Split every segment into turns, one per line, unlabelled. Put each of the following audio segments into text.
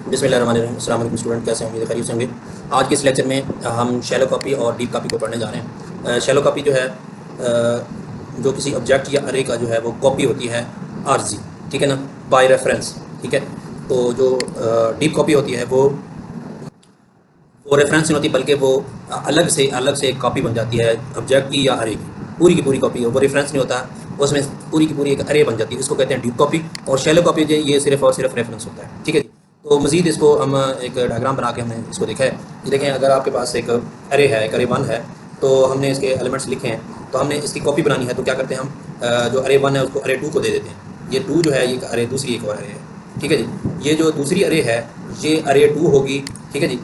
बिस्मिल्लाहिर्रहमानिर्रहीम। अस्सलाम वालेकुम स्टूडेंट, कैसे हैं? उम्मीद है खैरियत से होंगे। आज के इस लेक्चर में हम शैलो कॉपी और डीप कॉपी को पढ़ने जा रहे हैं। शैलो कॉपी जो है जो किसी ऑब्जेक्ट या अरे का जो है वो कॉपी होती है आर्जी, ठीक है ना, बाय रेफरेंस, ठीक है। तो जो डीप कॉपी होती है वो रेफरेंस नहीं होती, बल्कि वो अलग से एक कॉपी बन जाती है ऑब्जेक्ट की या अरे की पूरी कॉपी है, वो रेफरेंस नहीं होता, उसमें पूरी की पूरी एक अरे बन जाती है। इसको कहते हैं डीप कॉपी। और शैलो कॉपी जो ये सिर्फ और सिर्फ रेफरेंस होता है, ठीक है जी। तो मज़ीद इसको हम एक डायग्राम बना के हमने इसको देखा है। ये देखें, अगर आपके पास एक अरे है, एक अरे वन है, तो हमने इसके एलिमेंट्स लिखे हैं, तो हमने इसकी कॉपी बनानी है। तो क्या करते हैं हम, जो अरे वन है उसको अरे टू को दे देते हैं। ये टू जो है ये अरे दूसरी एक और अरे है, ठीक है जी। ये जो दूसरी अरे है ये अरे टू होगी, ठीक है जी।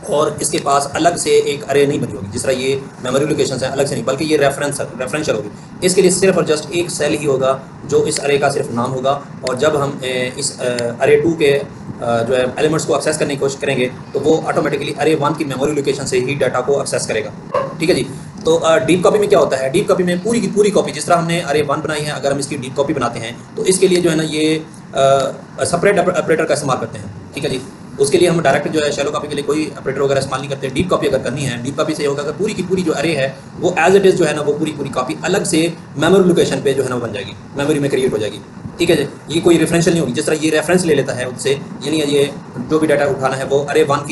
और इसके पास अलग से एक अरे नहीं बनी होगी, जिस तरह ये मेमोरी लोकेशन है अलग से नहीं, बल्कि ये रेफरेंशियल होगी। इसके लिए सिर्फ और जस्ट एक सेल ही होगा जो इस अरे का सिर्फ नाम होगा। और जब हम इस अरे टू के जो है एलिमेंट्स को एक्सेस करने की कोशिश करेंगे, तो वो ऑटोमेटिकली अरे वन की मेमोरी लोकेशन से ही डाटा को एक्सेस करेगा, ठीक है जी। तो डीप कॉपी में क्या होता है, डीप कॉपी में पूरी की पूरी कॉपी, जिस तरह हमने अरे वन बनाई है, अगर हम इसकी डीप कॉपी बनाते हैं तो इसके लिए जो है ना ये सेपरेट ऑपरेटर का इस्तेमाल करते हैं, ठीक है जी। उसके लिए हम डायरेक्ट जो है शैलो कॉपी के लिए कोई ऑपरेटर वगैरह इस्तेमाल नहीं करते। डीप कॉपी अगर करनी है, डीप कॉपी से होगा कि पूरी की पूरी जो अरे है वो एज इट इज़ जो है ना वो पूरी पूरी कॉपी अलग से मेमोरी लोकेशन पे जो है ना बन जाएगी, मेमोरी में क्रिएट हो जाएगी, ठीक है जी। ये कोई रेफरेंशियल नहीं होगी, जिस तरह ये रेफरेंस ले लेता है उससे, यानी ये जो भी डाटा उठाना है वो अरे वन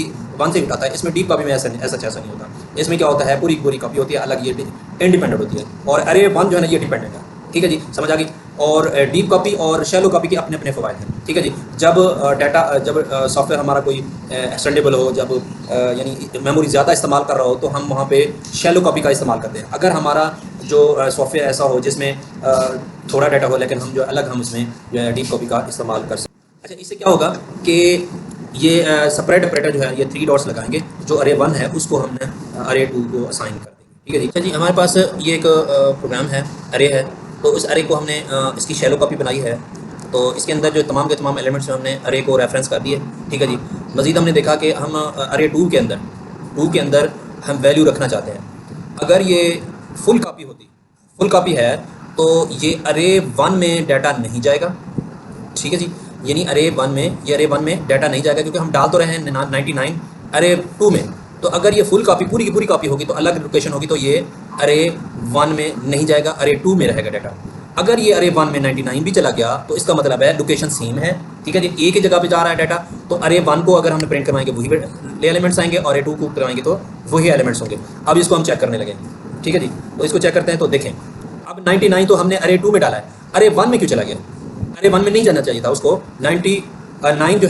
से उठाता है। इसमें डीप कॉपी में ऐसा नहीं होता। इसमें क्या होता है, पूरी पूरी कॉपी होती है अलग, ये इंडिपेंडेंट होती है। और अरे वन जो है ना ये डिपेंडेंट है, ठीक है जी, समझ आ गई। और डीप कॉपी और शैलो कॉपी के अपने अपने फ़वाइद हैं, ठीक है जी। जब डाटा जब सॉफ्टवेयर हमारा कोई एक्सटेंडेबल हो, जब यानी मेमोरी ज़्यादा इस्तेमाल कर रहा हो, तो हम वहाँ पे शैलो कॉपी का इस्तेमाल करते हैं। अगर हमारा जो सॉफ्टवेयर ऐसा हो जिसमें थोड़ा डाटा हो, लेकिन हम जो अलग हम उसमें जो है डीप कॉपी का इस्तेमाल कर सकते हैं। अच्छा, इससे क्या होगा कि ये सेपरेट ऑपरेटर जो है ये 3 डॉट्स लगाएंगे, जो अरे वन है उसको हमने अरे टू को असाइन कर देंगे, ठीक है जी। अच्छा जी, हमारे पास ये एक प्रोग्राम है, अरे है। तो उस अरे को हमने इसकी शैलो कॉपी बनाई है। तो इसके अंदर जो तमाम के तमाम एलिमेंट्स हैं हमने अरे को रेफरेंस कर दिए, ठीक है जी। मज़ीद हमने देखा कि हम अरे टू के अंदर हम वैल्यू रखना चाहते हैं। अगर ये फुल कॉपी है तो ये अरे वन में डाटा नहीं जाएगा, ठीक है जी। यानी अरे वन में डाटा नहीं जाएगा, क्योंकि हम डाल तो रहे हैं 99 अरे टू में। तो अगर ये फुल कॉपी पूरी की पूरी कॉपी होगी तो अलग लोकेशन होगी, तो ये अरे वन में नहीं जाएगा, अरे टू में रहेगा डाटा। अगर ये अरे वन में 99 भी चला गया तो इसका मतलब है लोकेशन सेम है, ठीक है जी, एक ही जगह पे जा रहा है डाटा। तो अरे वन को अगर हमने प्रिंट करवाएंगे वही एलिमेंट्स आएंगे, और अरे टू को करवाएंगे तो वही एलिमेंट्स होंगे। अब इसको हम चेक करने लगे, ठीक है जी। तो इसको चेक करते हैं। तो देखें, अब 99 तो हमने अरे टू में डाला है, अरे वन में क्यों चला गया? अरे वन में नहीं जाना चाहिए था उसको। 99 जो